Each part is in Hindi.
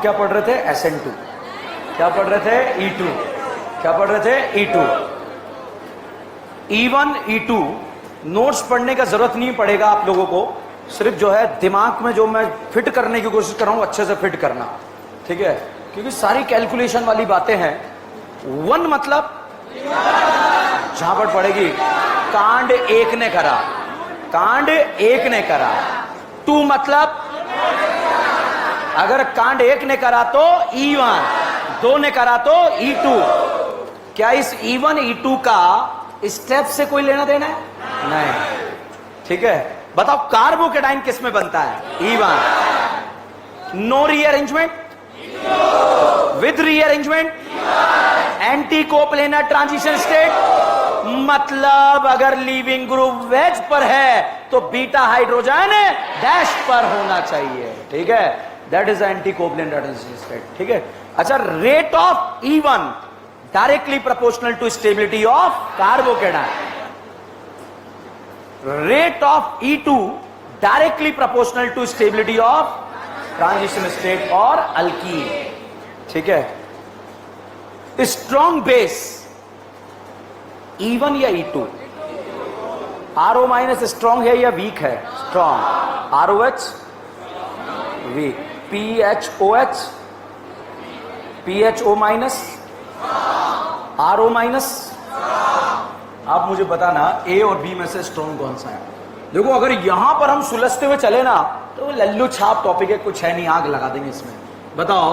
क्या पढ़ रहे थे? SN2। क्या पढ़ रहे थे? E2। क्या पढ़ रहे थे? E2। E1 E2 नोट्स पढ़ने का जरूरत नहीं पड़ेगा आप लोगों को, सिर्फ जो है दिमाग में जो मैं फिट करने की कोशिश कर रहा हूं अच्छे से फिट करना, ठीक है? क्योंकि सारी कैलकुलेशन वाली बातें हैं। 1 मतलब झापड़ पड़ेगी, कांड एक ने करा, कांड एक ने करा। 2 मतलब अगर कांड एक ने करा तो E1, 2 ने करा तो E2। क्या इस E1 E2 का स्टेप से कोई लेना देना है? नहीं, ठीक है? बताओ कार्बोकेटाइन किस में बनता है? E1। No rearrangement, with rearrangement, anti coplanar transition state, मतलब अगर लीविंग ग्रुप वेज पर है तो बीटा हाइड्रोजन डैश पर होना चाहिए, ठीक है? That is anti coplanar transition state, ठीक है? अच्छा, rate of E1 directly proportional to stability of carbocation, rate of E2 directly proportional to stability of transition state और अल्कीन, ठीक है? स्ट्रॉन्ग बेस E1 या E2? RO माइनस स्ट्रॉन्ग है या वीक है? Strong. ROH weak. PHOH, PHO minus, RO minus. आप मुझे बताना A और B में से स्ट्रॉन्ग कौन सा है? देखो, अगर यहां पर हम सुलझते हुए चले ना तो लल्लू छाप टॉपिक है, कुछ है नहीं, आग लगा देंगे इसमें। बताओ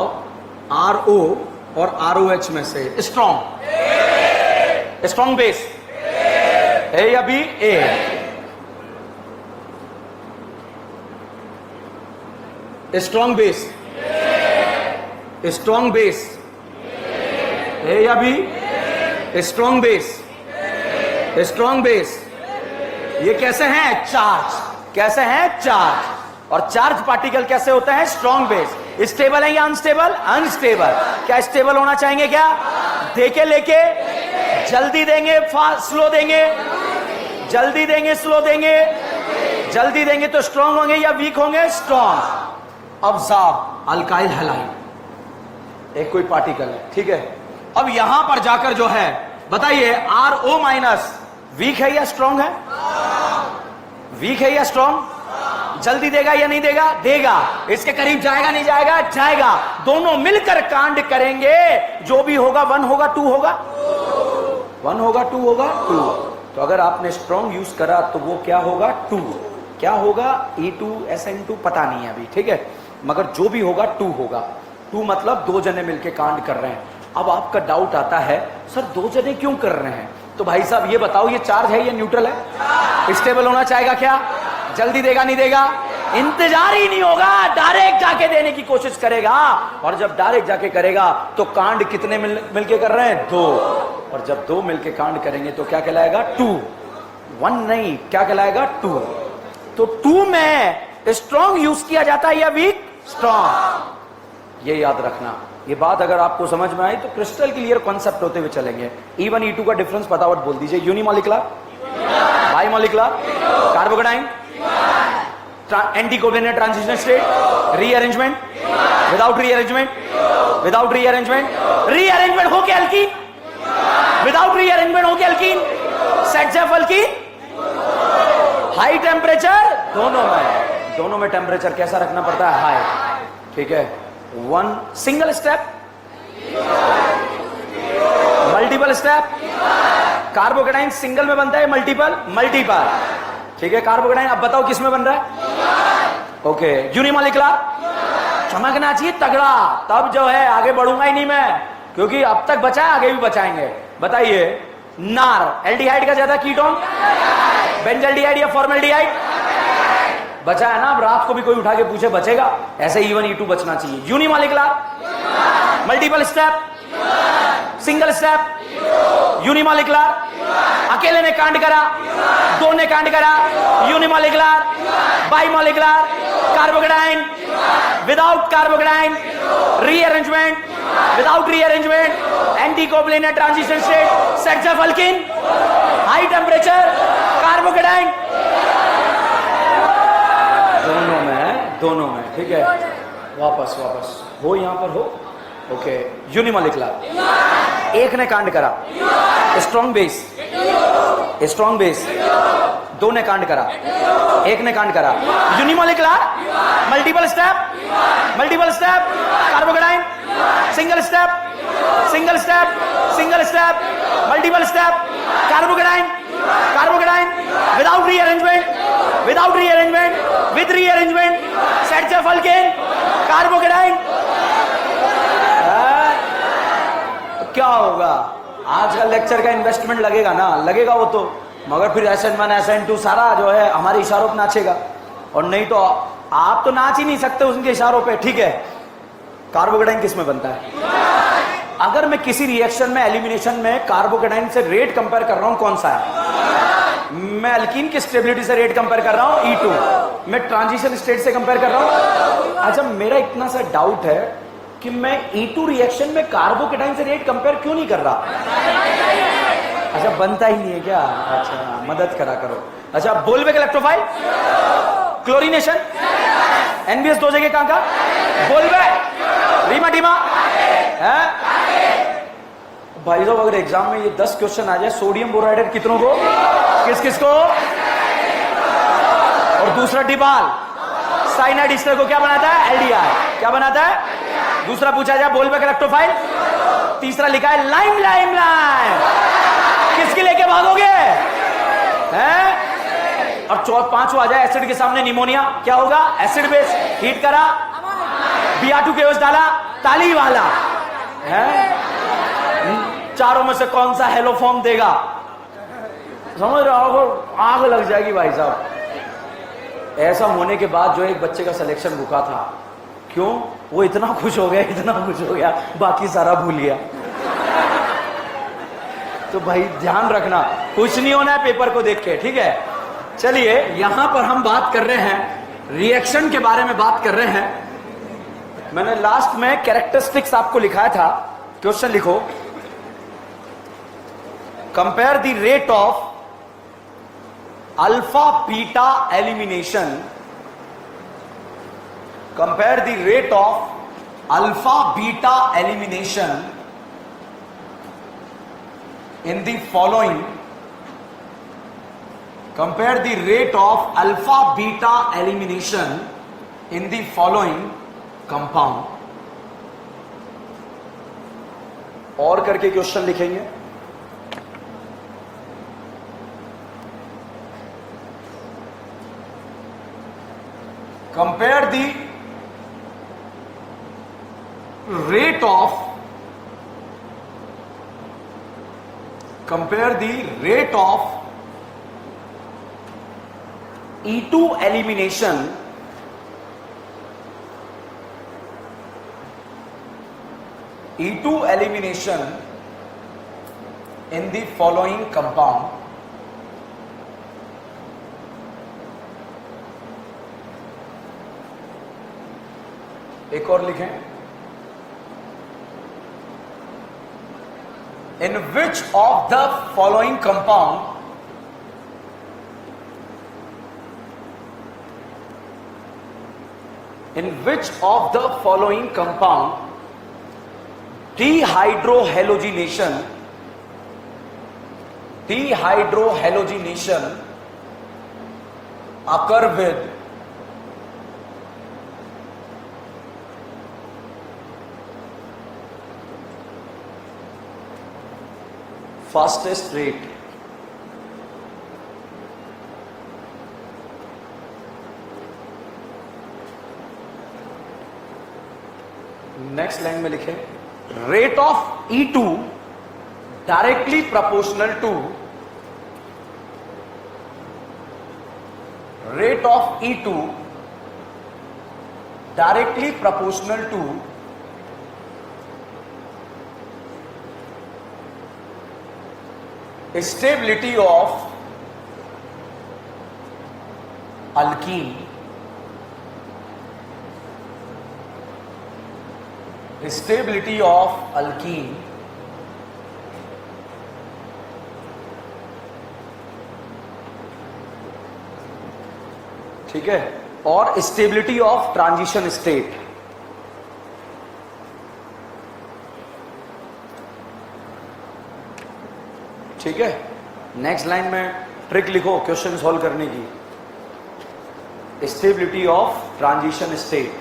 RO और ROH में से स्ट्रॉन्ग, स्ट्रॉन्ग बेस A या B? A। Strong base, strong base A या B? Strong base, strong base. ये कैसे हैं? चार्ज। कैसे हैं? चार्ज। और चार्ज पार्टिकल कैसे होते हैं? Strong base. स्टेबल है या अनस्टेबल? अनस्टेबल। क्या स्टेबल होना चाहेंगे? क्या देके लेके? जल्दी देंगे, फास्ट स्लो देंगे? जल्दी देंगे, स्लो देंगे? जल्दी देंगे तो स्ट्रॉन्ग होंगे या वीक होंगे? स्ट्रॉन्ग। ऑब्जर्व, अल्काइल हैलाइड एक कोई पार्टिकल है, ठीक है? अब यहां पर जाकर जो है बताइए RO माइनस वीक है या स्ट्रॉन्ग है? वीक है या स्ट्रॉन्ग? जल्दी देगा या नहीं देगा? देगा। इसके करीब जाएगा नहीं जाएगा? जाएगा। दोनों मिलकर कांड करेंगे, जो भी होगा 1 होगा 2 होगा, 1 होगा 2 होगा 2। तो अगर आपने स्ट्रॉन्ग यूज करा तो वो क्या होगा? 2। क्या होगा? E2 SN2 पता नहीं है अभी, ठीक है? मगर जो भी होगा 2 होगा। 2 मतलब 2 जने मिलके कांड कर रहे हैं। अब आपका डाउट आता है, सर 2 जने क्यों कर रहे हैं? तो भाई साहब ये बताओ, ये चार्ज है या न्यूट्रल है? स्टेबल होना चाहेगा क्या? जल्दी देगा नहीं देगा? इंतजार ही नहीं होगा, डायरेक्ट जाके देने की कोशिश करेगा। और जब डायरेक्ट जाके करेगा तो कांड कितने मिलके कर रहे हैं? 2। और जब 2 मिलके कांड करेंगे तो क्या कहलाएगा? 2। 1 नहीं, क्या कहलाएगा? 2। तो 2 में स्ट्रॉन्ग यूज किया जाता है या वीक? स्ट्रॉन्ग। ये याद रखना। ये बात अगर आपको समझ में आई तो क्रिस्टल क्लियर कॉन्सेप्ट होते हुए चलेंगे। E1 E2 का डिफरेंस फटाफट बोल दीजिए। Unimolecular, bimolecular, carbocation, anti covalent transition state, rearrangement, without rearrangement, without rearrangement, rearrangement हो के अल्कीन, विदाउट रीअरेंजमेंट हो के alkene, Saytzeff alkene, high temperature दोनों में टेम्परेचर कैसा रखना पड़ता है? हाई, ठीक है? 1 single step, multiple step. Carbocation single में बनता है, मल्टीपल? मल्टीपल, ठीक है? कार्बोकेटाइन अब बताओ किस में बन रहा है? ओके। यूनिमॉलिकुलर चमकना चाहिए तगड़ा, तब जो है आगे बढ़ूंगा ही नहीं मैं, क्योंकि अब तक बचा है, आगे भी बचाएंगे। बताइए नार, एल्डिहाइड का ज्यादा कीटोन, बेंजल्डिहाइड या फॉर्मल्डिहाइड? बचा है ना? अब रात को भी कोई उठा के पूछे बचेगा? ऐसे E1 E2 बचना चाहिए। Unimolecular, multiple step, single step, unimolecular, अकेले ने कांड करा, 2 ने कांड करा, unimolecular, bimolecular, carbocation, without carbocation, rearrangement, without rearrangement, anti covalent transition state, Saytzeff alkene, high temperature, carbocation, दोनों में, ठीक है? वापस वापस हो, यहां पर हो। ओके, यूनिमोलिकुलर, एक ने कांड करा, स्ट्रॉन्ग बेस, स्ट्रॉन्ग बेस, दो ने कांड करा, एक ने कांड करा, unimolecular, multiple step, multiple step, carbocation, single step, single step, single step, multiple step, carbocation, carbocation, without rearrangement, without rearrangement, with rearrangement, set alkane, carbocation. क्या होगा? आज का लेक्चर का इन्वेस्टमेंट लगेगा ना, लगेगा वो तो, मगर फिर SN1 SN2 सारा जो है हमारे इशारों पे नाचेगा, और नहीं तो आप तो नाच ही नहीं सकते उनके इशारों पे, ठीक है। कार्बोकेटाइन किस में बनता है? अगर मैं किसी रिएक्शन में, एलिमिनेशन में कार्बोकेटाइन से रेट कंपेयर कर रहा हूं, कौन सा है? मैं अल्कीन की स्टेबिलिटी से रेट कंपेयर कर रहा हूं, E2। मैं ट्रांजिशन स्टेट से कंपेयर कर रहा हूं। अच्छा, मेरा इतना सा डाउट है कि मैं E2 रिएक्शन में कार्बोकेटाइन से रेट कंपेयर क्यों नहीं कर रहा? अच्छा, बनता ही नहीं है क्या? अच्छा, मदद करा करो। अच्छा, बोलवेक इलेक्ट्रोफाइल, क्लोरीनेशन, NBS दो जगह कहां का? बोलवेक, रीमा डीमा है। भाई साहब, अगर एग्जाम में ये 10 क्वेश्चन आ जाए, सोडियम बोराइड कितनों को, किस किस को, और दूसरा डिबाल साइनाइड ईस्टर को क्या बनाता है? LDR। क्या बनाता है? दूसरा पूछा जाए बोलवेक इलेक्ट्रोफाइल, तीसरा लिखा है लाइम लाइम लाइम, किसकी लेके भागोगे हैं? और पांचवा आ जाए एसिड के सामने निमोनिया, क्या होगा? एसिड बेस, हीट करा, Br2 के डाला, ताली वाला है। चारों में से कौन सा हेलोफॉर्म देगा? समझ रहे हो? आग लग जाएगी भाई साहब। ऐसा होने के बाद जो एक बच्चे का सिलेक्शन रुका था, क्यों? वो इतना खुश हो गया, इतना खुश हो गया, बाकी सारा भूल गया। तो भाई ध्यान रखना, कुछ नहीं होना है पेपर को देख के, ठीक है। चलिए, यहां पर हम बात कर रहे हैं, रिएक्शन के बारे में बात कर रहे हैं। मैंने लास्ट में कैरेक्टरिस्टिक्स आपको लिखाया था, क्वेश्चन लिखो। Compare the rate of alpha beta elimination, compare the rate of alpha beta elimination in the following, compare the rate of alpha beta elimination in the following compound। और करके क्वेश्चन लिखेंगे। Compare the rate of, compare the rate of E2 elimination in the following compound। एक और लिखें, in which of the following compound dehydrohalogenation occur with fastest rate। Next line में लिखे, rate of E2 directly proportional to, rate of E2 directly proportional to stability of alkene, stability of alkene ठीक है, और स्टेबिलिटी ऑफ ट्रांजिशन स्टेट। ठीक है, नेक्स्ट लाइन में ट्रिक लिखो क्वेश्चन सॉल्व करने की, stability of transition state.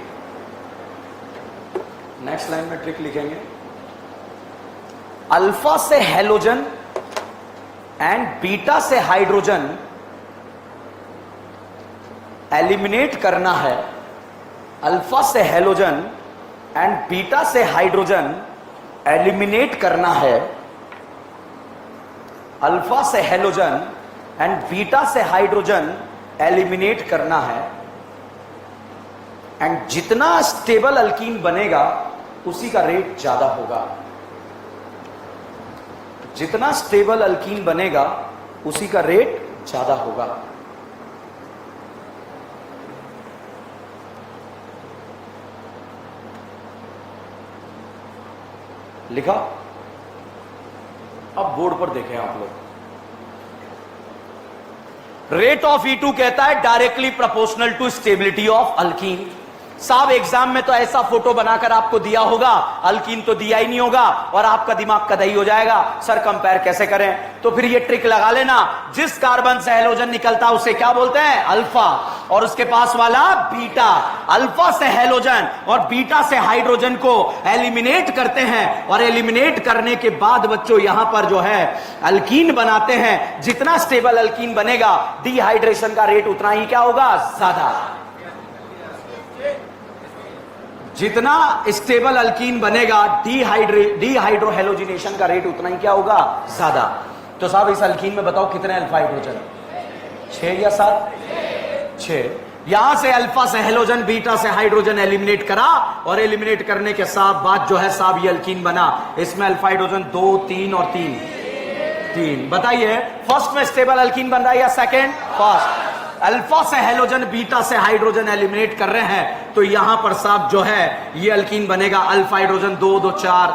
Next line में ट्रिक लिखेंगे, अल्फा से हेलोजन एंड बीटा से हाइड्रोजन एलिमिनेट करना है। अल्फा से हेलोजन एंड बीटा से हाइड्रोजन एलिमिनेट करना है। अल्फा से हेलोजन एंड बीटा से हाइड्रोजन एलिमिनेट करना है। एंड जितना स्टेबल अल्कीन बनेगा उसी का रेट ज्यादा होगा। जितना स्टेबल अल्कीन बनेगा उसी का रेट ज्यादा होगा। लिखा? अब बोर्ड पर देखें आप लोग, रेट ऑफ E2 कहता है directly proportional to stability of alkene. साहब एग्जाम में तो ऐसा फोटो बनाकर आपको दिया होगा, अल्कीन तो दिया ही नहीं होगा और आपका दिमाग कदई हो जाएगा, सर कंपेयर कैसे करें? तो फिर ये ट्रिक लगा लेना, जिस कार्बन से हेलोजन निकलता उसे क्या बोलते हैं? अल्फा, और उसके पास वाला बीटा। अल्फा से हेलोजन और बीटा से हाइड्रोजन को एलिमिनेट करते हैं और एलिमिनेट करने के बाद बच्चों यहां पर जो है अल्कीन बनाते हैं। जितना स्टेबल अल्कीन बनेगा डिहाइड्रेशन का रेट उतना ही क्या होगा? ज्यादा। जितना स्टेबल अल्कीन बनेगा डिहाइड्रोहेलोजिनेशन का रेट उतना ही क्या होगा? ज्यादा। तो साहब इस अल्कीन में बताओ कितने अल्फा हाइड्रोजन? 6 या 7? 6। यहां से अल्फा से हेलोजन बीटा से हाइड्रोजन एलिमिनेट करा और एलिमिनेट करने के साथ बाद जो है साहब ये अल्कीन बना। इसमें अल्फा हाइड्रोजन 2, 3 और 3। बताइए फर्स्ट में स्टेबल अल्कीन बन रहा है या सेकेंड? फर्स्ट। अल्फा से हेलोजन बीटा से हाइड्रोजन एलिमिनेट कर रहे हैं तो यहां पर साहब जो है ये अल्कीन बनेगा अल्फा हाइड्रोजन 2, 2, 4,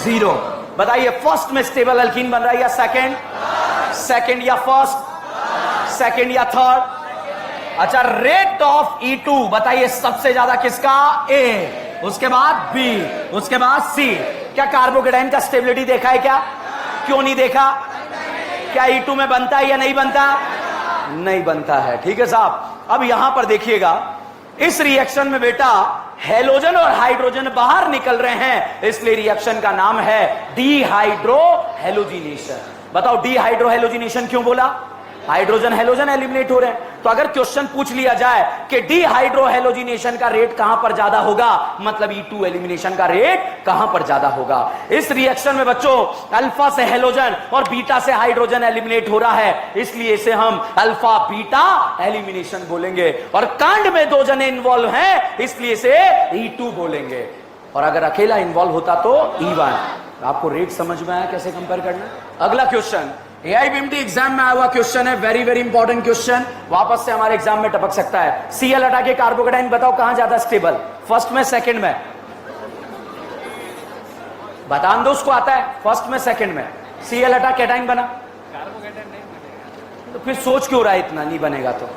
0। बताइए फर्स्ट में स्टेबल अल्कीन बन रहा है या सेकेंड? सेकेंड या फर्स्ट? सेकेंड या थर्ड? अच्छा, रेट ऑफ E2 बताइए सबसे ज्यादा किसका? A, उसके बाद B, उसके बाद C। क्या कार्बोकेटाइन का स्टेबिलिटी देखा है क्या? क्यों नहीं देखा? क्या E2 में बनता है या नहीं बनता? नहीं बनता है। ठीक है साहब, अब यहां पर देखिएगा इस रिएक्शन में बेटा हेलोजन और हाइड्रोजन बाहर निकल रहे हैं, इसलिए रिएक्शन का नाम है डीहाइड्रोहेलोजिनेशन। बताओ डीहाइड्रोहेलोजिनेशन क्यों बोला? हाइड्रोजन हेलोजन एलिमिनेट हो रहे हैं। तो अगर क्वेश्चन पूछ लिया जाए कि डीहाइड्रोहेलोजिनेशन का रेट कहां पर ज्यादा होगा, मतलब E2 एलिमिनेशन का रेट कहां पर ज्यादा होगा? इस रिएक्शन में बच्चों अल्फा से हेलोजन और बीटा से हाइड्रोजन एलिमिनेट हो रहा है, इसलिए इसे हम अल्फा बीटा एलिमिनेशन बोलेंगे। और कांड में 2 जने इन्वॉल्व हैं, इसलिए इसे E2 बोलेंगे। और अगर अकेला इन्वॉल्व होता तो E1। आपको रेट समझ में आया कैसे कंपेयर करना? अगला क्वेश्चन AIBMT एग्जाम में आया हुआ क्वेश्चन है, वेरी वेरी इंपॉर्टेंट क्वेश्चन, वापस से हमारे एग्जाम में टपक सकता है। Cl हटा के कार्बोकेटाइन बताओ कहां ज्यादा स्टेबल? फर्स्ट में सेकंड में? बतान दो, उसको आता है फर्स्ट में सेकंड में। Cl हटा कैटाइन बना, कार्बोकेटाइन नहीं बनेगा। तो फिर सोच क्यों रहा है इतना? नहीं बनेगा तो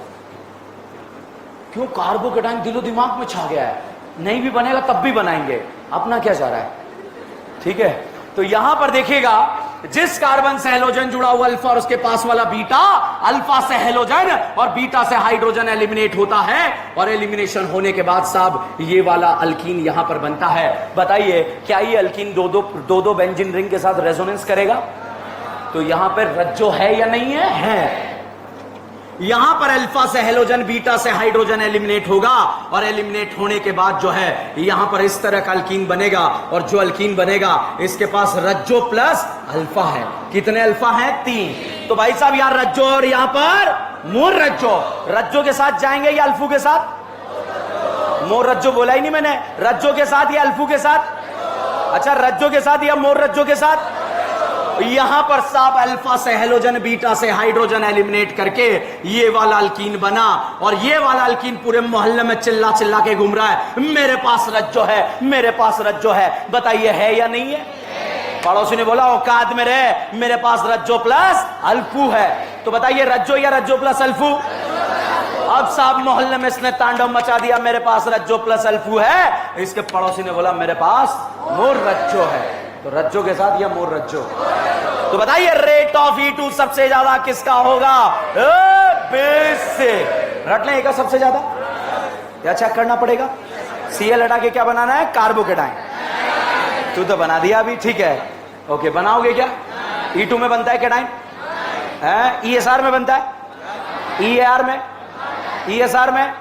क्यों? कार्बोकेटाइन दिलो दिमाग में छा गया है, नहीं भी बनेगा तब भी बनाएंगे, अपना क्या जा रहा है? ठीक है, तो यहां पर देखिएगा जिस कार्बन से हेलोजन जुड़ा हुआ अल्फा और उसके पास वाला बीटा, अल्फा से हेलोजन और बीटा से हाइड्रोजन एलिमिनेट होता है और एलिमिनेशन होने के बाद साहब ये वाला अल्कीन यहां पर बनता है। बताइए क्या ये अल्कीन दो बेंजीन रिंग के साथ रेजोनेंस करेगा? तो यहां पर रज्जो है या नहीं है? है। यहां पर अल्फा से हेलोजन बीटा से हाइड्रोजन एलिमिनेट होगा और एलिमिनेट होने के बाद जो है यहां पर इस तरह का अल्कीन बनेगा और जो अल्कीन बनेगा इसके पास रज्जो प्लस अल्फा है। कितने अल्फा है? 3। तो भाई साहब यहां रज्जो और यहां पर मोर रज्जो, रज्जो के साथ जाएंगे या अल्फू के साथ? मोर रज्जो बोला ही नहीं मैंने, रज्जो के साथ या अल्फू के साथ? अच्छा, रज्जो के साथ या मोर रज्जो के साथ? यहां पर साहब अल्फा से हेलोजन बीटा से हाइड्रोजन एलिमिनेट करके ये वाला अल्कीन बना और ये वाला अल्कीन पूरे मोहल्ले में चिल्ला चिल्ला के घूम रहा है, मेरे पास रज्जो है, मेरे पास रज्जो है। बताइए है या नहीं है? पड़ोसी ने बोला औकात में रहे, मेरे पास रज्जो प्लस अल्फू है। तो बताइए रज्जो या रज्जो प्लस अल्फू? अब साहब मोहल्ले में इसने तांडव मचा दिया, मेरे पास रज्जो प्लस अल्फू है। इसके पड़ोसी ने बोला मेरे पास मोर रज्जो है। तो रज्जो के साथ या मोर रज्जो? तो बताइए रेट ऑफ E2 सबसे ज्यादा किसका होगा? बेस से। रट लें का सबसे ज्यादा, क्या चेक करना पड़ेगा? Cl हटा के क्या बनाना है? कार्बोकेटाइन। तू तो बना दिया अभी, ठीक है, ओके। बनाओगे क्या? E2 में बनता है केटाइन, ESR में बनता है, EAR में, ESR में,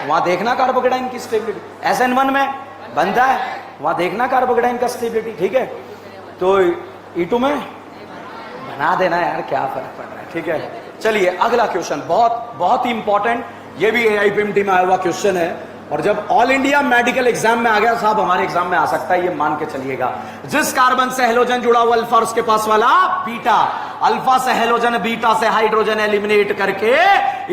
वहां देखना कार्बोकेटाइन की स्टेबिलिटी। SN1 में बनता है, वहां देखना कार्बोकेटाइन का स्टेबिलिटी, ठीक है। तो E2 में बना देना यार, क्या फर्क पड़ रहा है, ठीक है। चलिए अगला क्वेश्चन, बहुत बहुत ही इंपॉर्टेंट, ये भी AIPMT में आया हुआ क्वेश्चन है, और जब ऑल इंडिया मेडिकल एग्जाम में आ गया साहब, हमारे एग्जाम में आ सकता है, ये मान के चलिएगा। जिस कार्बन से हेलोजन जुड़ा हुआ अल्फा और उसके पास वाला बीटा, अल्फा से हेलोजन, बीटा से हाइड्रोजन एलिमिनेट करके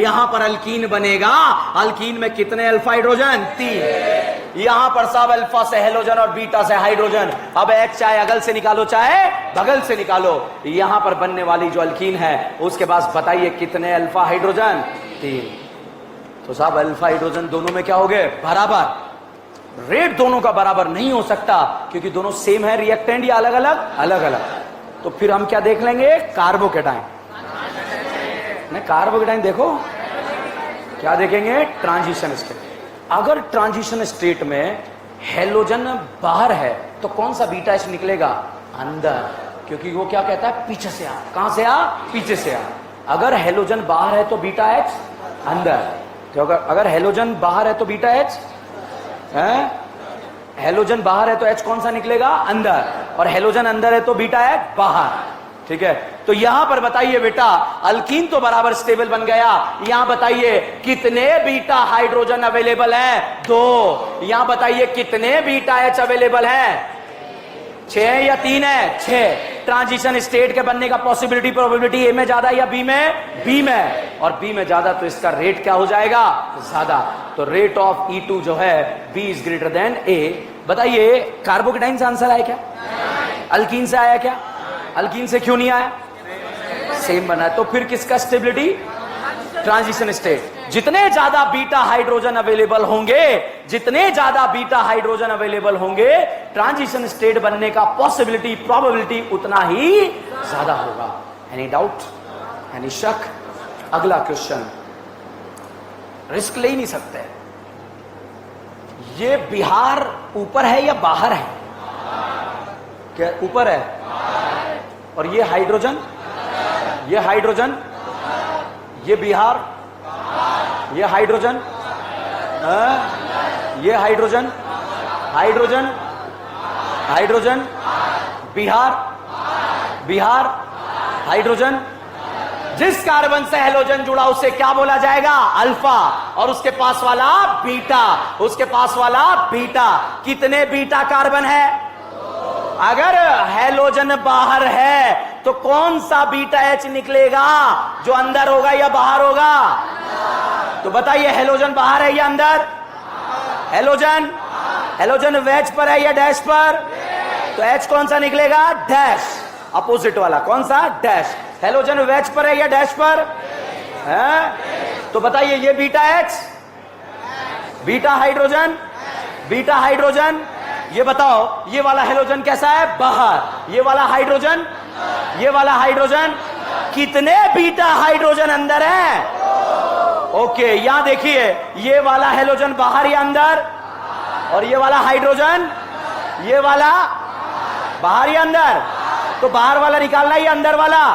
यहां पर अल्कीन बनेगा। अल्कीन में कितने अल्फा हाइड्रोजन? 3। यहां पर साहब अल्फा से हेलोजन और बीटा से हाइड्रोजन। अब H चाहे अगल से निकालो चाहे बगल से निकालो, यहां पर बनने वाली जो अल्कीन है उसके पास बताइए कितने अल्फा हाइड्रोजन? 3। तो साहब अल्फा हाइड्रोजन दोनों में क्या हो गए? बराबर। रेट दोनों का बराबर नहीं हो सकता क्योंकि दोनों सेम है रिएक्टेंट, या अलग अलग? अलग अलग। तो फिर हम क्या देख लेंगे? कार्बोकेटाइन। नहीं, कार्बोकेटाइन देखो क्या देखेंगे? Transition state. अगर ट्रांजिशन स्टेट में हेलोजन बाहर है तो कौन सा बीटा H निकलेगा? अंदर, क्योंकि वो क्या कहता है? पीछे से आ। कहां से आ? पीछे से आ। अगर हेलोजन बाहर है तो बीटा H अंदर। तो अगर हेलोजन बाहर है तो बीटा H है, हेलोजन बाहर है तो H कौन सा निकलेगा? अंदर, और हेलोजन अंदर है तो बीटा H बाहर, ठीक है। तो यहां पर बताइए बेटा, अल्कीन तो बराबर स्टेबल बन गया, यहां बताइए कितने बीटा हाइड्रोजन अवेलेबल है? 2। यहां बताइए कितने बीटा H अवेलेबल है? 6 या 3 है? 6। ट्रांजिशन स्टेट के बनने का पॉसिबिलिटी, प्रोबेबिलिटी A में ज्यादा या B में? B में, और B में ज्यादा तो इसका रेट क्या हो जाएगा? ज्यादा। तो रेट ऑफ E2 जो है B is greater than A। बताइए कार्बोकेटाइन से आंसर आया क्या? अल्कीन से आया क्या? अल्कीन से क्यों नहीं आया? सेम बना है। तो फिर किसका स्टेबिलिटी? Transition state. जितने ज्यादा बीटा हाइड्रोजन अवेलेबल होंगे, जितने ज्यादा बीटा हाइड्रोजन अवेलेबल होंगे, ट्रांजिशन स्टेट बनने का पॉसिबिलिटी, प्रोबेबिलिटी उतना ही ज्यादा होगा। Any doubt? एनी शक? अगला क्वेश्चन, रिस्क ले ही नहीं सकते। ये बिहार ऊपर है या बाहर है? क्या ऊपर है? और ये हाइड्रोजन, ये हाइड्रोजन, ये बिहार, ये हाइड्रोजन, ये hydrogen, hydrogen, hydrogen, Bihar, Bihar, hydrogen. जिस कार्बन से हेलोजन जुड़ा उसे क्या बोला जाएगा? अल्फा, और उसके पास वाला बीटा, उसके पास वाला बीटा। कितने बीटा कार्बन है? अगर हेलोजन बाहर है तो कौन सा बीटा H निकलेगा? जो अंदर होगा या बाहर होगा? तो बताइए हेलोजन बाहर है या अंदर? हेलोजन, हेलोजन वेज पर है या डैश पर? तो H कौन सा निकलेगा? डैश, अपोजिट वाला। कौन सा? डैश। हेलोजन वेज पर है या डैश पर है? तो बताइए ये beta H, beta hydrogen, beta hydrogen. ये बताओ ये वाला हेलोजन कैसा है? बाहर। ये वाला हाइड्रोजन, ये वाला हाइड्रोजन, कितने बीटा हाइड्रोजन अंदर है? ओके, यहां देखिए ये वाला हेलोजन बाहर या अंदर, और ये वाला हाइड्रोजन, ये वाला बाहर या अंदर। तो बाहर वाला निकालना या अंदर वाला?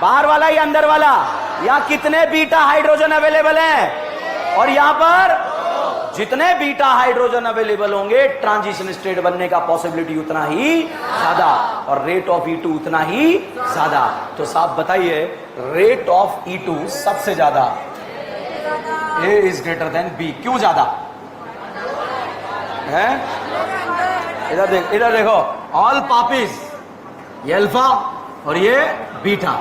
बाहर वाला या अंदर वाला? यहां कितने बीटा हाइड्रोजन अवेलेबल है? और यहां पर जितने बीटा हाइड्रोजन अवेलेबल होंगे, ट्रांजिशन स्टेट बनने का पॉसिबिलिटी उतना ही ज्यादा, और रेट ऑफ E2 उतना ही ज्यादा। तो साहब बताइए रेट ऑफ E2 सबसे ज्यादा, A is greater than B। क्यों ज्यादा है? इधर देखो, ऑल पापीज, ये अल्फा और ये बीटा।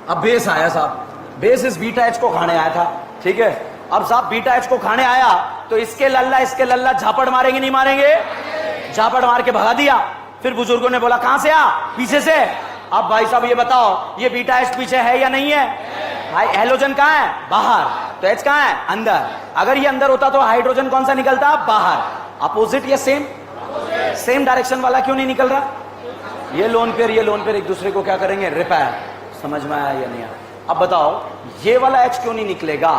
अब बेस आया साहब, बेस इस बीटा H को खाने आया था, ठीक है। अब साहब बीटा H को खाने आया तो इसके लल्ला झापड़ मारेंगे नहीं मारेंगे? झापड़ मार के भगा दिया। फिर बुजुर्गों ने बोला कहां से आ? पीछे से। अब भाई साहब ये बताओ ये बीटा H पीछे है या नहीं है? भाई हेलोजन कहां है? बाहर। तो H कहां है? अंदर। अगर ये अंदर होता तो हाइड्रोजन कौन सा निकलता? बाहर। अपोजिट या सेम? सेम डायरेक्शन वाला क्यों नहीं निकल रहा? ये लोन पेयर एक दूसरे को क्या करेंगे, रिपेयर। समझ में आया या नहीं आया? अब बताओ ये वाला एच क्यों नहीं निकलेगा?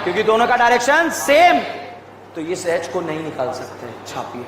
क्योंकि दोनों का डायरेक्शन सेम, तो इस एच को नहीं निकाल सकते। छापिए।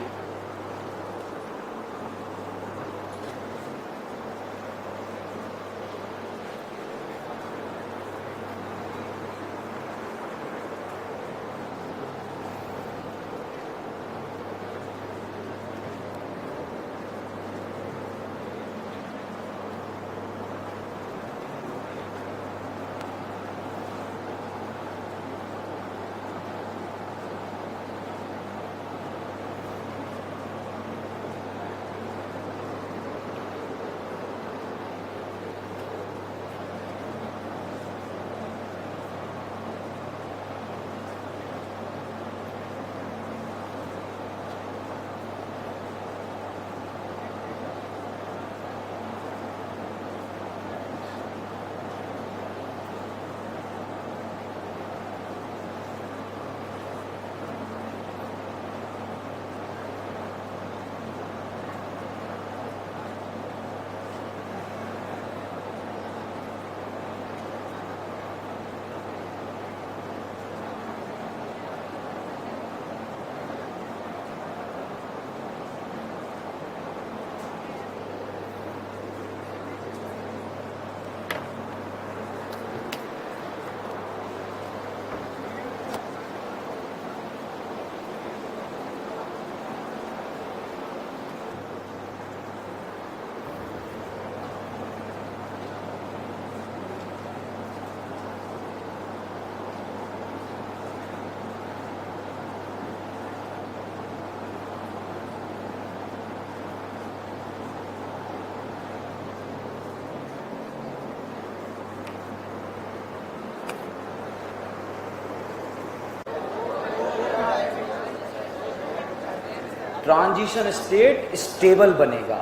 ट्रांजिशन स्टेट स्टेबल बनेगा।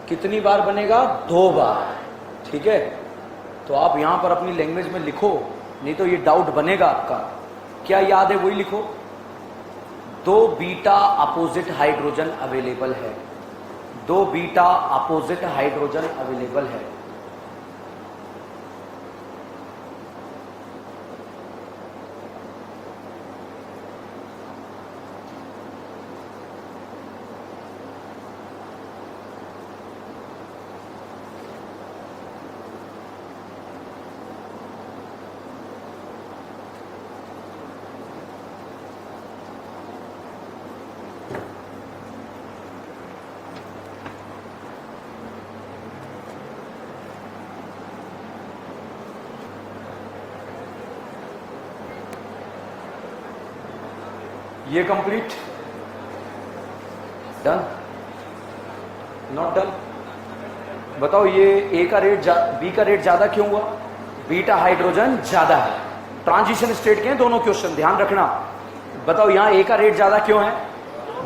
कितनी बार बनेगा? 2 बार। ठीक है, तो आप यहां पर अपनी लैंग्वेज में लिखो, नहीं तो ये डाउट बनेगा आपका। क्या याद है वही लिखो। 2 बीटा अपोजिट हाइड्रोजन अवेलेबल है। 2 बीटा अपोजिट हाइड्रोजन अवेलेबल है। ये कंप्लीट, डन, नॉट डन? बताओ ये ए का रेट बी का रेट ज्यादा क्यों हुआ? बीटा हाइड्रोजन ज्यादा है। ट्रांजिशन स्टेट के हैं दोनों क्वेश्चन, ध्यान रखना। बताओ यहां ए का रेट ज्यादा क्यों है?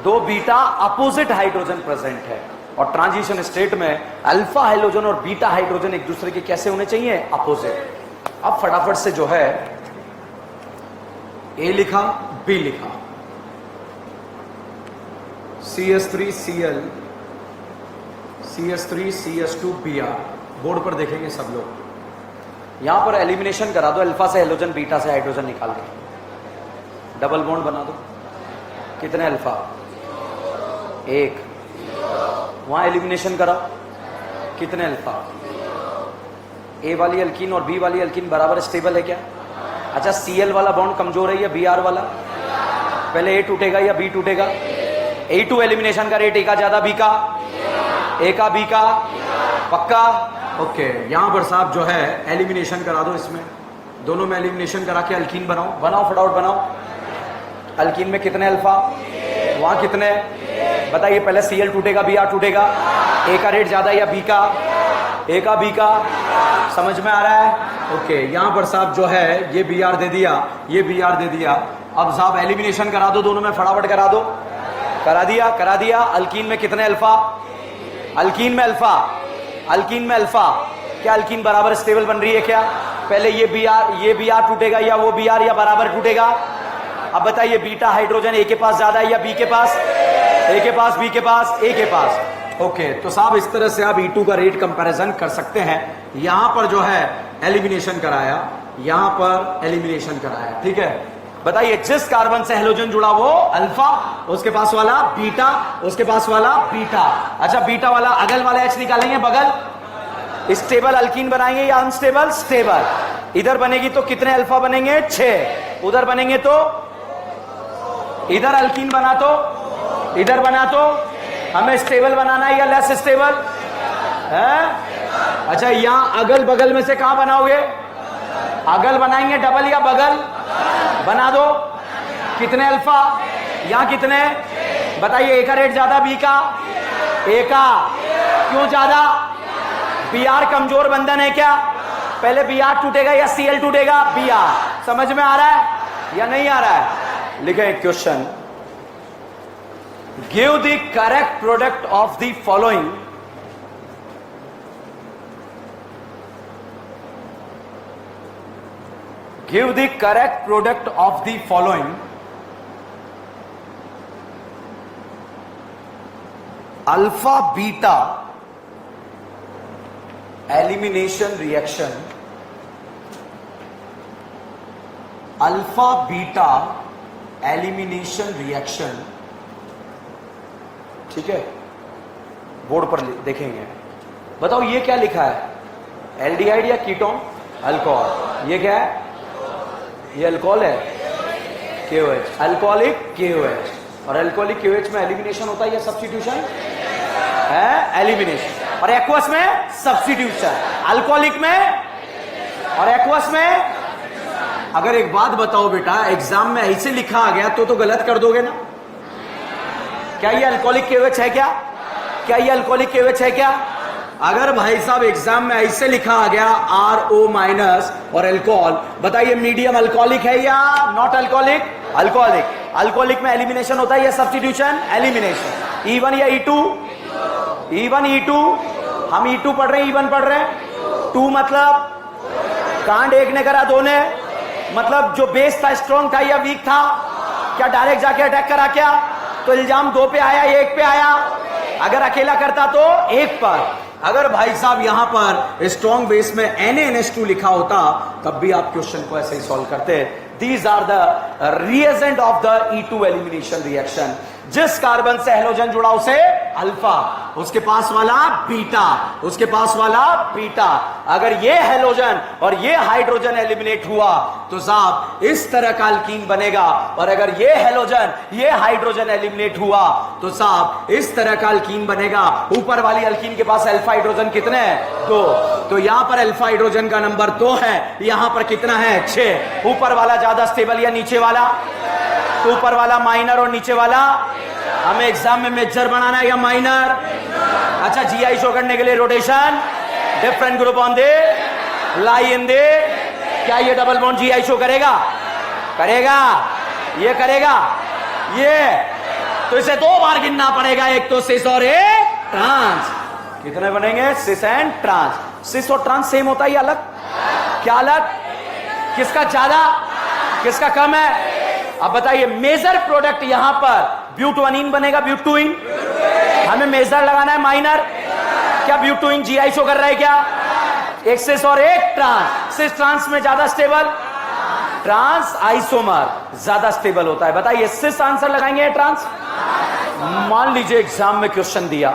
2 बीटा अपोजिट हाइड्रोजन प्रेजेंट है, और ट्रांजिशन स्टेट में अल्फा हाइड्रोजन और बीटा हाइड्रोजन एक दूसरे के कैसे होने चाहिए? अपोजिट। अब फटाफट से जो है ए लिखा, बी लिखा, CS3Cl, CS3CS2Br। बोर्ड पर देखेंगे सब लोग। यहां पर एलिमिनेशन करा दो, अल्फा से हाइड्रोजन, बीटा से हाइड्रोजन निकाल दो, डबल बॉन्ड बना दो। कितने अल्फा? 1। वहां एलिमिनेशन करा, कितने अल्फा? ए वाली अल्कीन और बी वाली अल्कीन बराबर स्टेबल है क्या? अच्छा, Cl वाला बॉन्ड कमजोर है या Br वाला? पहले ए टूटेगा या बी टूटेगा? A2 एलिमिनेशन का रेट ए का ज्यादा, बी का? ए का, बी का? पक्का? ओके, यहां पर साहब जो है एलिमिनेशन करा दो। इसमें दोनों में एलिमिनेशन करा के अल्कीन बनाओ। बनाओ फटाफट बनाओ। अल्कीन में कितने अल्फा? वहां कितने? बताइए। पहले Cl टूटेगा, Br टूटेगा? ए का रेट ज्यादा या बी का? ए का, बी का? समझ में आ रहा है? ओके, यहां पर साहब जो है ये Br दे दिया, ये Br दे दिया। अब साहब एलिमिनेशन करा दो, दोनों में फटाफट करा दो। करा दिया, करा दिया। अल्कीन में कितने अल्फा? अल्कीन में अल्फा, अल्कीन में अल्फा। क्या अल्कीन बराबर स्टेबल बन रही है क्या? पहले ये Br टूटेगा या वो Br, या बराबर टूटेगा? अब बताइए बीटा हाइड्रोजन ए के पास ज्यादा है या बी के पास? ए के पास, बी के पास, ए के पास। ओके, तो साहब इस तरह से आप E2 का रेट कंपैरिजन कर सकते हैं। यहां पर जो है एलिमिनेशन कराया, यहां पर एलिमिनेशन कराया, ठीक है। बताइए, जिस कार्बन से हेलोजन जुड़ा वो अल्फा, उसके पास वाला बीटा, उसके पास वाला बीटा। अच्छा, बीटा वाला अगल वाला H निकालेंगे, बगल स्टेबल अल्कीन बनाएंगे या अनस्टेबल? स्टेबल। इधर बनेगी तो कितने अल्फा बनेंगे? 6। उधर बनेंगे तो, इधर अल्कीन बना तो, इधर बना तो, हमें स्टेबल बनाना है या लेस स्टेबल है? अच्छा, यहां अगल बगल में से कहां बनाओगे? अगल बनाएंगे, डबल या बगल? बना दो। कितने अल्फा? यहां कितने? बताइए, ए का रेट ज्यादा, बी का? ए का। क्यों ज्यादा? बी आर कमजोर बंधन है क्या? पहले बी आर टूटेगा या Cl टूटेगा? B R. समझ में आ रहा है या नहीं आ रहा है? लिखे question, give the correct product of the following give the correct product of the following alpha beta elimination reaction, alpha beta elimination reaction, ठीक है, बोर्ड पर देखेंगे। बताओ ये क्या लिखा है? एल्डिहाइड या कीटोन? अल्कोहल। ये क्या है? ये अल्कोहल है, KOH, अल्कोहलिक KOH। और अल्कोहलिक KOH में एलिमिनेशन होता है या सब्स्टिट्यूशन है? एलिमिनेशन। और एक्वस में सब्स्टिट्यूशन। अल्कोहलिक में और एक्वस में। अगर एक बात बताओ बेटा, एग्जाम में ऐसे लिखा आ गया तो गलत कर दोगे ना? क्या ये अल्कोहलिक KOH है क्या? क्या ये अल्कोहलिक KOH है क्या? अगर भाई साहब एग्जाम में ऐसे लिखा आ गया RO माइनस और अल्कोहल, बताइए मीडियम अल्कोहलिक है या नॉट अल्कोहलिक? अल्कोहलिक। अल्कोहलिक में एलिमिनेशन होता है या सब्स्टिट्यूशन? एलिमिनेशन। E1 या E2? E1 E2। हम E2 पढ़ रहे हैं, E1 पढ़ रहे हैं। 2 मतलब कांड एक ने करा, 2 ने, मतलब जो बेस था स्ट्रॉन्ग था या वीक था? क्या डायरेक्ट जाके अटैक करा क्या? तो इल्जाम 2 पे आया, 1 पे आया? अगर अकेला करता तो 1 पर। अगर भाई साहब यहां पर स्ट्रॉन्ग बेस में NaNH2 लिखा होता तब भी आप क्वेश्चन को ऐसे ही सॉल्व करते। These are the reagent of the E2 elimination reaction। जिस कार्बन से हेलोजन जुड़ा उसे अल्फा, उसके पास वाला बीटा, उसके पास वाला बीटा। अगर ये हेलोजन और ये हाइड्रोजन एलिमिनेट हुआ तो साहब इस तरह का अल्कीन बनेगा। और अगर ये हेलोजन ये हाइड्रोजन एलिमिनेट हुआ तो साहब इस तरह का अल्कीन बनेगा। ऊपर वाली अल्कीन के पास अल्फा हाइड्रोजन कितने हैं? 2। तो यहां पर अल्फा हाइड्रोजन का नंबर 2 है, यहां पर कितना है? 6। ऊपर वाला ज्यादा स्टेबल या नीचे वाला? तो ऊपर वाला माइनर और नीचे वाला? हमें एग्जाम में मेजर बनाना है या माइनर? अच्छा, GI शो करने के लिए रोटेशन, डिफरेंट ग्रुप ऑन दे लाई इन दे। क्या ये डबल बॉन्ड GI शो करेगा? करेगा। ये करेगा? ये तो इसे 2 बार गिनना पड़ेगा, एक तो सिस और एक ट्रांस। कितने बनेंगे? Cis and trans. सिस और ट्रांस सेम होता है या अलग? क्या अलग? किसका ज्यादा, किसका कम है? अब बताइए, मेजर प्रोडक्ट यहां पर ब्यूटोनिन बनेगा, ब्यूटोइन। हमें मेजर लगाना है माइनर। क्या ब्यूटोइन GI शो कर रहा है क्या? एक सिस और एक ट्रांस। सिस ट्रांस में ज्यादा स्टेबल, ट्रांस आइसोमर ज्यादा स्टेबल होता है। बताइए, सिस आंसर लगाएंगे या ट्रांस? मान लीजिए एग्जाम में क्वेश्चन दिया,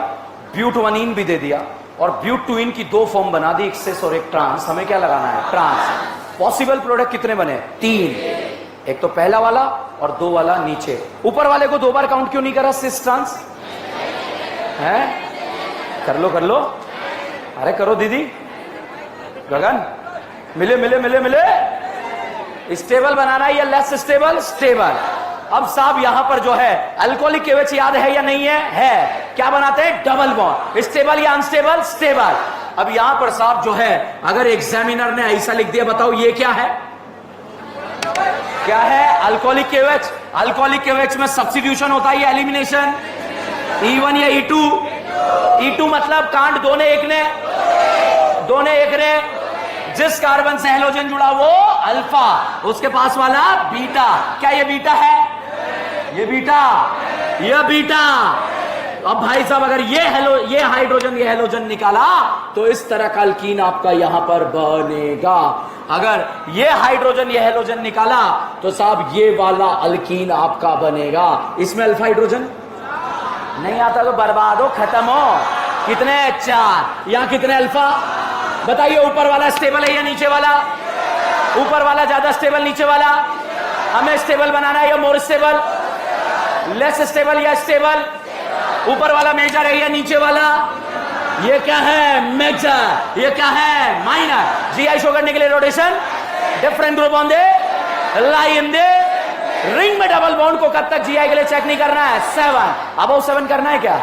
ब्यूटोनिन भी दे दिया और ब्यूटोइन की 2 फॉर्म बना दी, एक सिस और एक ट्रांस। हमें क्या लगाना है? ट्रांस। पॉसिबल प्रोडक्ट कितने बने? 3। एक तो पहला वाला और 2 वाला नीचे। ऊपर वाले को 2 बार काउंट क्यों नहीं करा? सिस ट्रांस है? कर लो कर लो, अरे करो दीदी। गगन, मिले मिले मिले मिले। स्टेबल बनाना है या लेस स्टेबल? स्टेबल। अब साहब यहां पर जो है अल्कोहलिक KOH याद है या नहीं है? है। क्या बनाते हैं? Double bond. स्टेबल या अनस्टेबल? स्टेबल। अब यहां पर साहब जो है, अगर एग्जामिनर ने ऐसा लिख दिया, बताओ ये क्या है? क्या है? Alcoholic KOH। अल्कोहलिक KOH में सब्स्टिट्यूशन होता है या एलिमिनेशन? E1 या E2? E2 मतलब कांड 2 ने 1 ने, 2 ने 1 ने। जिस कार्बन से हेलोजन जुड़ा वो अल्फा, उसके पास वाला बीटा। क्या ये बीटा है? ये बीटा ये बीटा। अब भाई साहब अगर ये हाइड्रोजन ये हेलोजन निकाला तो इस तरह का अल्कीन आपका यहां पर बनेगा। अगर ये हाइड्रोजन ये हेलोजन निकाला तो साहब ये वाला अल्कीन आपका बनेगा। इसमें अल्फा हाइड्रोजन नहीं आता तो बर्बाद हो, खत्म हो। कितने? 4। यहां कितने अल्फा बताइए? ऊपर वाला स्टेबल है या नीचे वाला? ऊपर वाला ज्यादा स्टेबल, नीचे वाला? हमें स्टेबल बनाना है या मोर स्टेबल? लेस स्टेबल या स्टेबल? ऊपर वाला मेजर है या नीचे वाला? ये क्या है? मेजर। ये क्या है? माइनर। जीआई शो करने के लिए rotation different group on they line they ring में डबल बॉन्ड को कब तक जीआई के लिए चेक नहीं करना है? 7 अबव 7 करना है क्या?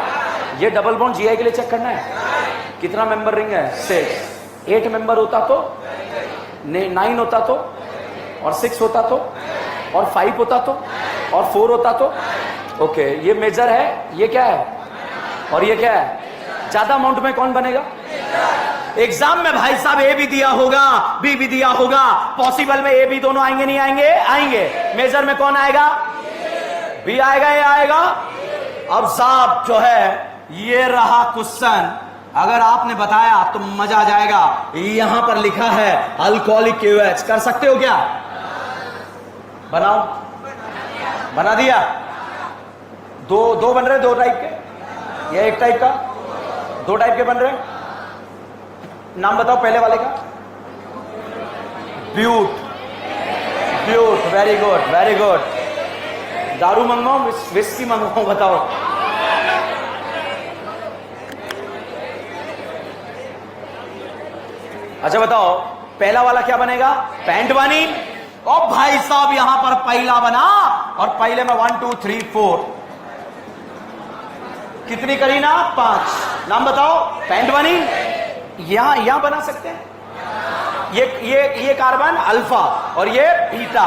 ये डबल बॉन्ड जीआई के लिए चेक करना है। कितना मेंबर रिंग है? 6। 8 मेंबर होता तो 9 होता तो, और 6 होता तो, और 5 होता तो, और 4 होता तो। ओके, ये मेजर है, ये क्या है और ये क्या है? ज्यादा अमाउंट में कौन बनेगा? एग्जाम में भाई साहब ए भी दिया होगा, बी भी दिया होगा, पॉसिबल में ए बी दोनों आएंगे नहीं आएंगे? आएंगे। मेजर में कौन आएगा? बी आएगा, ए आएगा। अब साहब जो है ये रहा क्वेश्चन, अगर आपने बताया तो मजा आ जाएगा। यहां पर लिखा है अल्कोहलिक केओएच, कर सकते हो क्या? बनाओ। बना दिया? दो बन रहे, 2 टाइप के, ये 1 टाइप का, 2 टाइप के बन रहे। नाम बताओ पहले वाले का। ब्यूट। ब्यूट, वेरी गुड वेरी गुड। दारू मंगवाओ, विस्की मंगवाओ, बताओ। अच्छा बताओ पहला वाला क्या बनेगा? पेंटवानीन। और भाई साहब यहां पर पहला बना, और पहले में 1 2 3 4 कितनी करी ना? 5। नाम बताओ। पेंटवानीन। यहां बना सकते हैं। ये कार्बन अल्फा और ये बीटा,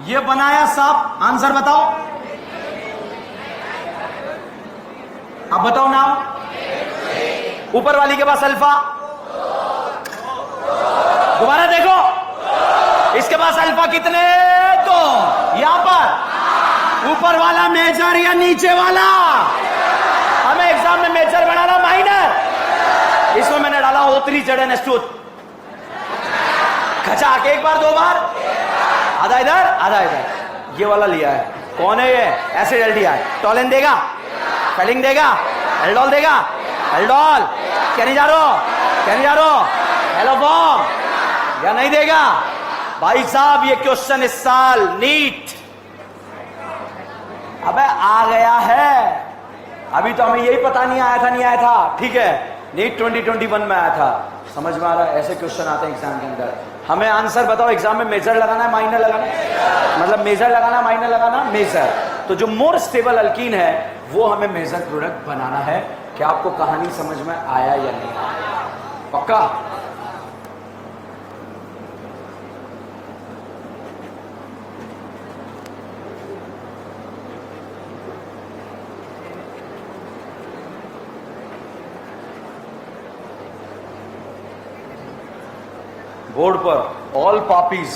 ये बनाया साहब। आंसर बताओ। अब बताओ नाम। ऊपर वाली के पास अल्फा, दोबारा देखो, इसके पास अल्फा कितने? 2। यहां पर ऊपर वाला मेजर या नीचे वाला? हमें एग्जाम में मेजर बनाना, माइनर। इसमें मैंने डाला O3 ZnH2 खचा के 1 बार 2 बार, आधा इधर आधा इधर। ये वाला लिया है। कौन है ये? Acid aldehyde. टॉलेन देगा, फेलिंग देगा, एल्डोल देगा, एल्डोल। क्या नहीं जा रहा? क्या नहीं जा रहा? एलोफॉर्म या नहीं देगा? भाई साहब ये क्वेश्चन इस साल नीट अबे आ गया है। अभी तो हमें यही पता नहीं आया था। ठीक है, नीट 2021 में आया था। समझ में आ रहा है? ऐसे क्वेश्चन आते हैं एग्जाम के अंदर। हमें आंसर बताओ, एग्जाम में मेजर लगाना है माइनर लगाना है? मतलब मेजर लगाना, माइनर लगाना? मेजर। तो जो मोर स्टेबल अल्कीन है वो हमें मेजर प्रोडक्ट बनाना है। क्या आपको कहानी समझ में आया या नहीं आया? पक्का? बोर्ड पर ऑल पापीज।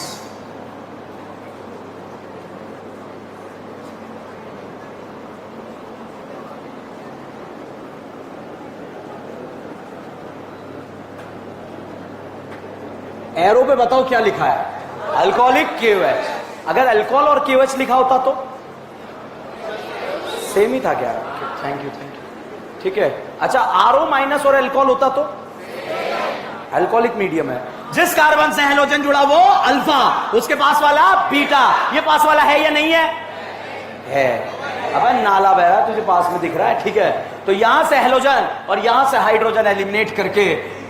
एरो पे बताओ क्या लिखा है? Alcoholic KOH. अगर अल्कोहल और केओएच लिखा होता तो सेम ही था क्या? Thank you thank you. ठीक है। अच्छा आरओ माइनस और अल्कोहल होता तो? अल्कोहलिक मीडियम है। जिस कार्बन से हेलोजन जुड़ा वो अल्फा, उसके पास वाला बीटा। ये पास वाला है या नहीं है? है। अबे नाला बह रहा है, तुझे पास में दिख रहा है। ठीक है, तो यहां से हेलोजन और यहां से हाइड्रोजन एलिमिनेट करके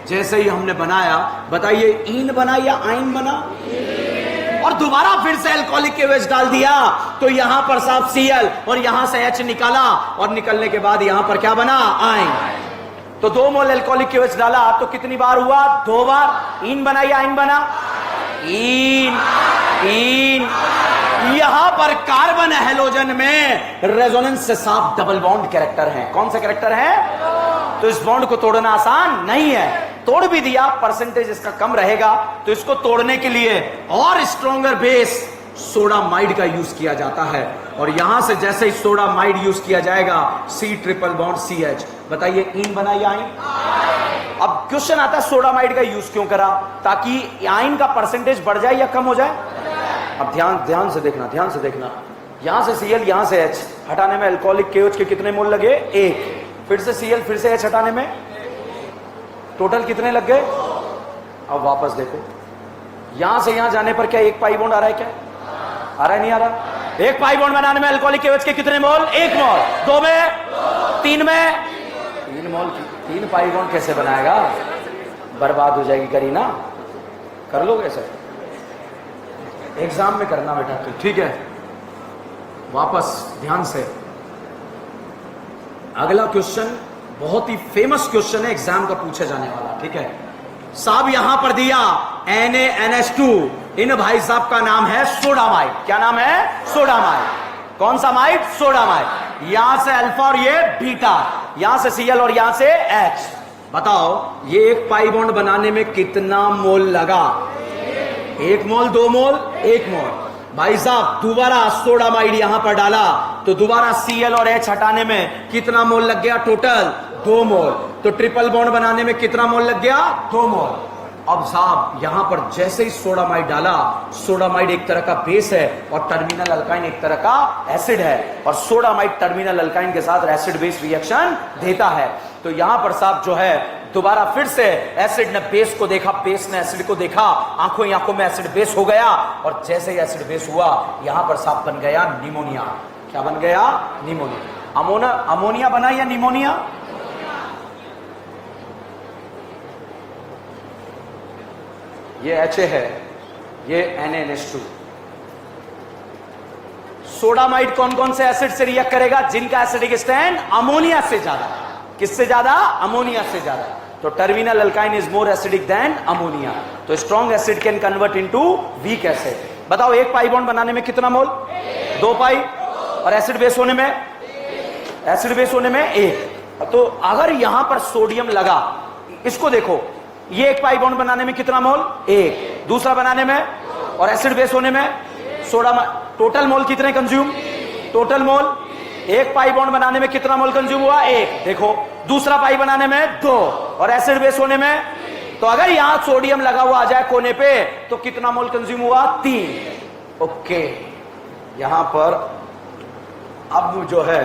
जैसे ही हमने बनाया, बताइए ईन बना या आइन बना? और दोबारा फिर से अल्कोहलिक केओएच डाल दिया तो यहां पर साफ Cl और यहां से H निकाला, और निकलने के बाद यहां पर क्या बना? आइन। तो 2 मोल अल्कोहलिक केओएच डाला तो कितनी बार हुआ? 2 बार। ईन बना या आइन बना? ईन। ईन। यहां पर कार्बन हेलोजन में रेजोनेंस से साफ डबल बॉन्ड कैरेक्टर है। कौन सा कैरेक्टर है? तो इस बॉन्ड को तोड़ना आसान नहीं है। तोड़ भी दिया, परसेंटेज इसका कम रहेगा, तो इसको तोड़ने के लिए और स्ट्रॉन्गर बेस सोडामाइड का यूज किया जाता है। और यहां से जैसे ही सोडामाइड यूज किया जाएगा C ट्रिपल बॉन्ड CH। बताइए इन बना या आइन? अब क्वेश्चन आता है सोडामाइड का यूज क्यों करा? ताकि आइन का परसेंटेज बढ़ जाए या कम हो जाए? अब ध्यान से देखना, ध्यान से देखना। यहां से Cl, यहां से H हटाने में अल्कोहलिक KOH के कितने मोल लगे? 1। फिर से Cl, फिर से H हटाने में टोटल कितने लग गए? अब वापस देखो, यहां से यहां जाने पर क्या एक पाई बॉन्ड आ रहा है? क्या आ रहा है? नहीं आ रहा? एक पाई बॉन्ड बनाने में अल्कोहलिक KOH के कितने मोल? 1 मोल। 2 में, 3 में, 3 मोल। 3 पाई बॉन्ड कैसे बनाएगा? बर्बाद हो जाएगी करीना। कर लोगे सर? एग्जाम में करना बेटा तो ठीक है। वापस ध्यान से, अगला क्वेश्चन बहुत ही फेमस क्वेश्चन है, एग्जाम का पूछा जाने वाला। ठीक है साहब, यहां पर दिया NaNH2, इन भाई साहब का नाम है सोडामाइड। क्या नाम है? सोडामाइड। कौन सा माइड? सोडामाइड। यहां से अल्फा और ये बीटा, यहां से Cl और यहां से H। बताओ ये एक पाई बॉन्ड बनाने में कितना मोल लगा? 1 मोल, 2 मोल, 1 मोल। भाई साहब दोबारा सोडामाइड यहां पर डाला तो दोबारा Cl और H हटाने में कितना मोल लग गया? टोटल 2 मोल। तो ट्रिपल बॉन्ड बनाने में कितना मोल लग गया? 2 मोल। अब साहब यहां पर जैसे ही सोडामाइड डाला, सोडामाइड एक तरह का बेस है और टर्मिनल अल्काइन एक तरह का एसिड है, और सोडामाइड टर्मिनल अल्काइन के साथ एसिड बेस रिएक्शन देता है। तो यहां पर साहब जो है दोबारा फिर से एसिड ने बेस को देखा, बेस ने एसिड को देखा, आंखों ही आंखों में एसिड बेस हो गया, और जैसे ही एसिड बेस हुआ यहां पर साहब बन गया निमोनिया। क्या बन गया? निमोनिया। अमोनिया बना या निमोनिया? ये HA है, ये NaNH2। सोडामाइड कौन कौन से एसिड से रिएक्ट करेगा? जिनका एसिडिक स्ट्रेंथ अमोनिया से ज्यादा। किससे ज्यादा? अमोनिया से ज्यादा। तो terminal alkyne is more acidic than ammonia. तो strong acid can convert into weak acid. बताओ एक पाई बॉन्ड बनाने में कितना मोल? 2 पाई। और एसिड बेस होने में? एसिड बेस होने में 1। तो अगर यहां पर सोडियम लगा, इसको देखो, ये एक पाई बॉन्ड बनाने में कितना मोल? 1। दूसरा बनाने में, और एसिड बेस होने में सोडा, टोटल मोल कितने कंज्यूम? टोटल मोल एक पाई बॉन्ड बनाने में कितना मोल कंज्यूम हुआ? 1। देखो दूसरा पाई बनाने में 2, और एसिड बेस होने में, तो अगर यहां सोडियम लगा हुआ आ जाए कोने पे तो कितना मोल कंज्यूम हुआ? 3। ओके, यहां पर अब जो है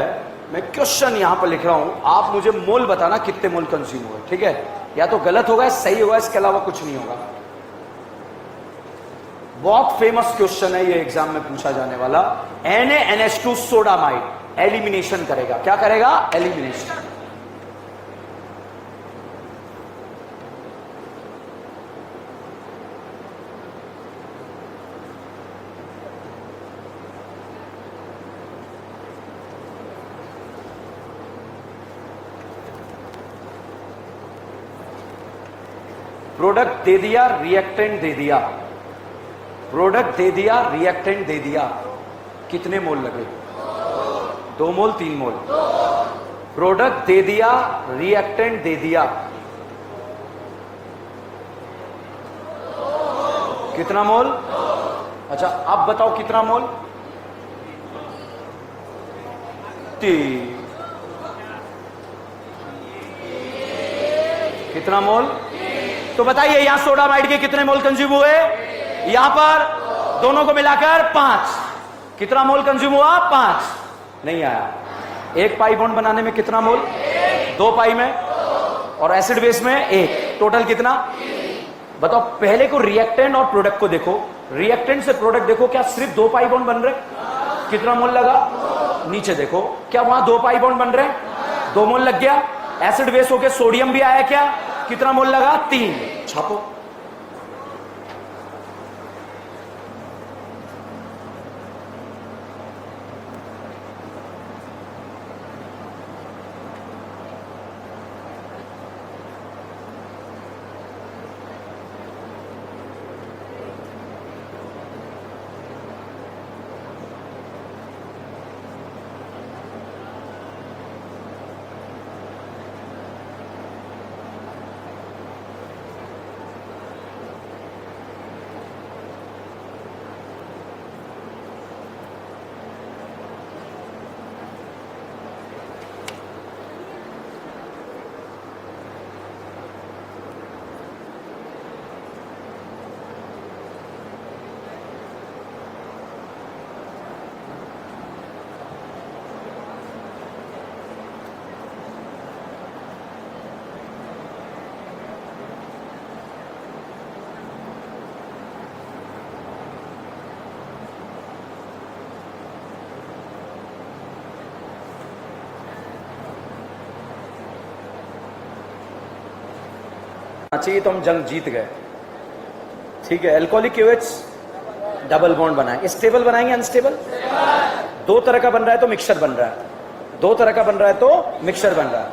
मैं क्वेश्चन यहां पर लिख रहा हूं, आप मुझे मोल बताना कितने मोल कंज्यूम हुए। ठीक है, या तो गलत होगा सही होगा, इसके अलावा कुछ नहीं होगा। बहुत फेमस क्वेश्चन है ये, एग्जाम में पूछा जाने वाला। NaNH2 सोडामाइड एलिमिनेशन करेगा। क्या करेगा? एलिमिनेशन। प्रोडक्ट दे दिया, रिएक्टेंट दे दिया, प्रोडक्ट दे दिया, रिएक्टेंट दे दिया, कितने मोल लगे? 2 मोल, 3 मोल। प्रोडक्ट दे दिया, रिएक्टेंट दे दिया, कितना मोल? अच्छा अब बताओ कितना मोल? 3। कितना मोल? तो बताइए यहां सोडामाइड के कितने मोल कंज्यूम हुए? यहां पर दोनों को मिलाकर 5। कितना मोल कंज्यूम हुआ? 5। नहीं आया। एक पाई बॉन्ड बनाने में कितना मोल? 2 पाई में, और एसिड बेस में 1। टोटल कितना? बताओ। पहले को रिएक्टेंट और प्रोडक्ट को देखो, रिएक्टेंट से प्रोडक्ट देखो, क्या सिर्फ 2 पाई बॉन्ड बन रहे? कितना मोल लगा? नीचे देखो, क्या वहां 2 पाई बॉन्ड बन रहे? 2 मोल लग गया। एसिड बेस होके सोडियम भी आया, क्या कितना मोल लगा? 3। छापो। चाहिए तो हम जंग जीत गए। ठीक है, अल्कोहलिक KOH डबल बॉन्ड बनाए, स्टेबल बनाएंगे अनस्टेबल। दो तरह का बन रहा है तो मिक्सचर बन रहा है, दो तरह का बन रहा है तो मिक्सचर बन रहा है,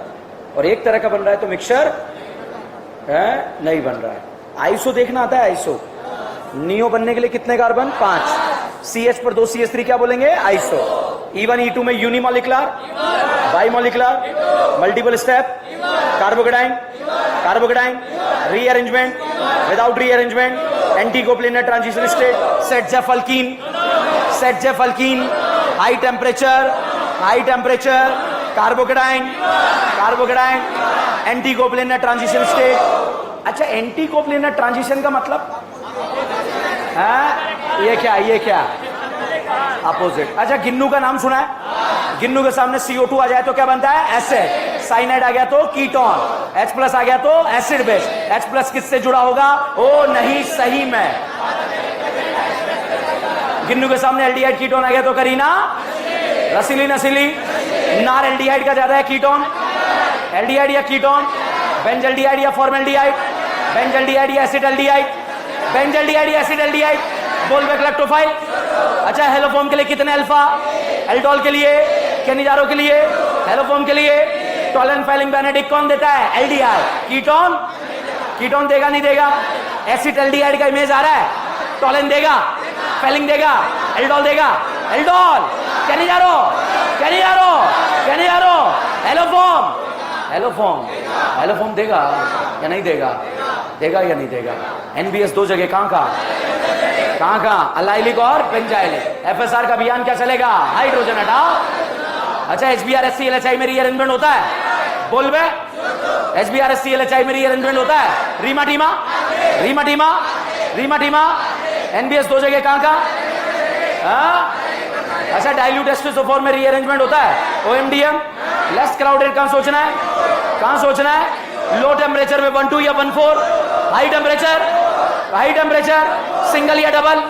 और एक तरह का बन रहा है तो मिक्सचर नहीं बन रहा है। आइसो देखना आता है, आइसो नियो बनने के लिए कितने कार्बन? 5। CH पर 2 CH3 क्या बोलेंगे? आइसो। E1 E2 में unimolecular, bimolecular, multiple step, carbocation, carbocation, rearrangement, without rearrangement, anti coplanar transition state, Saytzeff alkene, Saytzeff alkene, high temperature, carbocation, carbocation, anti coplanar transition state. अच्छा, एंटी कोप्लेनर ट्रांजिशन का मतलब है ये क्या? अपोजिट। अच्छा, गिन्नू का नाम सुना है? गिन्नू के सामने CO2 आ जाए तो क्या बनता है? एसिड। साइनाइड आ गया तो कीटोन, H+ आ गया तो एसिड बेस। H+ किससे जुड़ा होगा? ओ नहीं, सही में। गिन्नू के सामने एल्डिहाइड कीटोन आ गया तो करीना, रसीली नसीली। नार एल्डिहाइड का ज्यादा है कीटोन, एल्डिहाइड या कीटोन, बेंजल्डिहाइड या फॉर्मेल्डिहाइड, बेंजल्डिहाइड या एसिटल्डिहाइड, बेंजल्डिहाइड या एसिटल्डिहाइड। बोलबैक लैक्टोफाइल। अच्छा, हेलोफॉर्म के लिए कितने अल्फा? एल्डोल के लिए, केनिजारो के लिए, हेलोफॉर्म के लिए टोलन फाइलिंग बेनेडिक्ट कौन देता है? एल्डिहाइड। कीटोन, कीटोन देगा नहीं देगा? एसिटल्डिहाइड का इमेज आ रहा है, टोलन देगा, फाइलिंग देगा, एल्डोल देगा, aldol, Cannizzaro, Cannizzaro, Cannizzaro, haloform, haloform, haloform देगा या नहीं देगा? देगा या नहीं देगा? NBS 2 जगह कहां? अलाइलिक और बेंजाइलिक। FSR का अभियान क्या चलेगा? हाइड्रोजन हटाओ। अच्छा, HBr/HCl/HI में रीअरेंजमेंट होता है? बोल बे, HBr/HCl/HI में रीअरेंजमेंट होता है? रीमा टीमा, रीमा टीमा, रीमा टीमा। NBS 2 जगह कहां? अच्छा, डाइल्यूट H2SO4 में रीअरेंजमेंट होता है? OMDM। लेस क्राउडेड कहां सोचना है? कहां सोचना है? लो टेम्परेचर में 1,2 या 1,4। High temperature, high temperature single या डबल?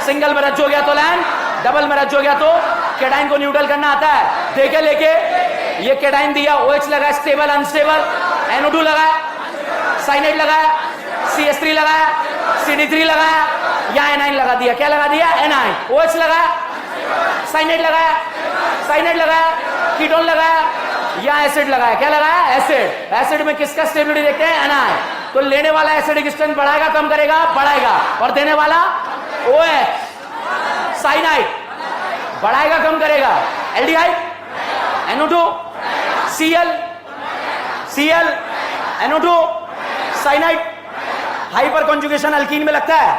सिंगल में रच हो गया तो लैंड, डबल में रच हो गया तो केटाइन को न्यूट्रल करना आता है। देखे लेके ये केटाइन दिया, OH लगाया, स्टेबल अनस्टेबल, NO2 लगाया, साइनाइड लगाया, CH3 लगाया, CD3 लगाया, या एनाइन लगा दिया। क्या लगा दिया? एनाइन। OH लगाया, साइनाइड लगाया, साइनाइड लगाया, कीटोन लगाया, या एसिड लगाया। क्या लगाया? एसिड। एसिड में किसका स्टेबिलिटी देखते हैं? एनाइन। तो लेने वाला एसिडिक स्ट्रेंथ बढ़ाएगा कम करेगा? बढ़ाएगा। और देने वाला OH साइनाइड बढ़ाएगा कम करेगा? Aldehyde, NO2, Cl, NO2, cyanide. Hyper conjugation alkyne में लगता है।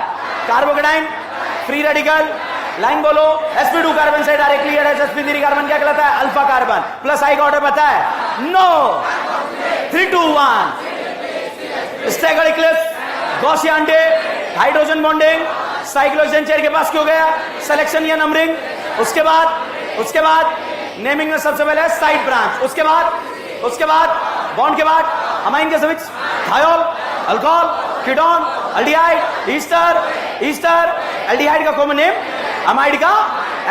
कार्बोकेटाइन, फ्री रेडिकल, लाइन बोलो। sp2 कार्बन से डायरेक्टली sp3 कार्बन क्या कहलाता है? Alpha carbon. प्लस आई का ऑर्डर पता है? नो। 3 2 1 स्टैगर्ड इक्लिप्स, गॉसियन डे, हाइड्रोजन बॉन्डिंग, साइक्लोहेक्सेन चेयर के पास क्यों गया? सिलेक्शन या नंबरिंग। उसके बाद नेमिंग में सबसे पहले साइड ब्रांच। उसके बाद बॉन्ड के बाद अमाइन के switch, thiol, alcohol, ketone, aldehyde, Easter, aldehyde का कॉमन नेम, अमाइड का,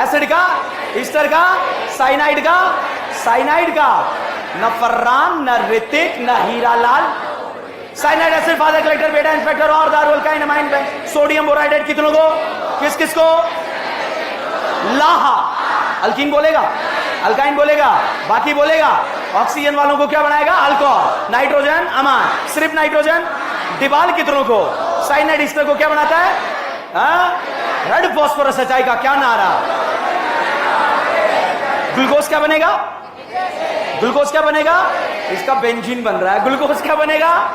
एसिड का, ईस्टर का, साइनाइड का, न फर्रान, न ऋतिक, न Hiralal. Cyanide acid father collector बेटा इंस्पेक्टर और दारुल का अमाइन में सोडियम बोराइडेट कितनों को? किस को? लाहा। अल्कीन बोलेगा, अल्काइन बोलेगा, बाकी बोलेगा। ऑक्सीजन वालों को क्या बनाएगा? अल्कोहल। नाइट्रोजन अमान, सिर्फ नाइट्रोजन। डिबाल कितनों को? साइनाइड ईस्टर को क्या बनाता है? रेड फॉस्फोरस HI का क्या नारा? ग्लूकोज क्या बनेगा? ग्लूकोज क्या बनेगा? इसका बेंजीन बन रहा है। ग्लूकोज क्या बनेगा?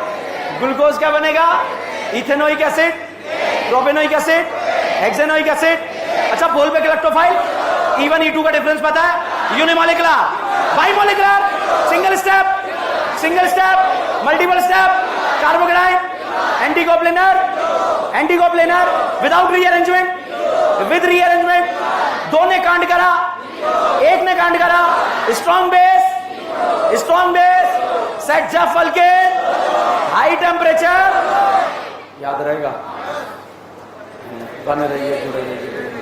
ग्लूकोज क्या बनेगा? Ethanoic acid, propanoic acid, hexanoic acid. अच्छा, बोलबैक इलेक्ट्रोफाइल। E1 E2 का डिफरेंस पता है? Unimolecular, bimolecular, single step, multiple step, carbocation, anticoplanar, without rearrangement, with rearrangement. दो ने कांड करा, एक ने कांड करा। Strong base, Saytzeff alkane, high temperature. याद रहेगा? बने रहिए, जुड़े रहिए।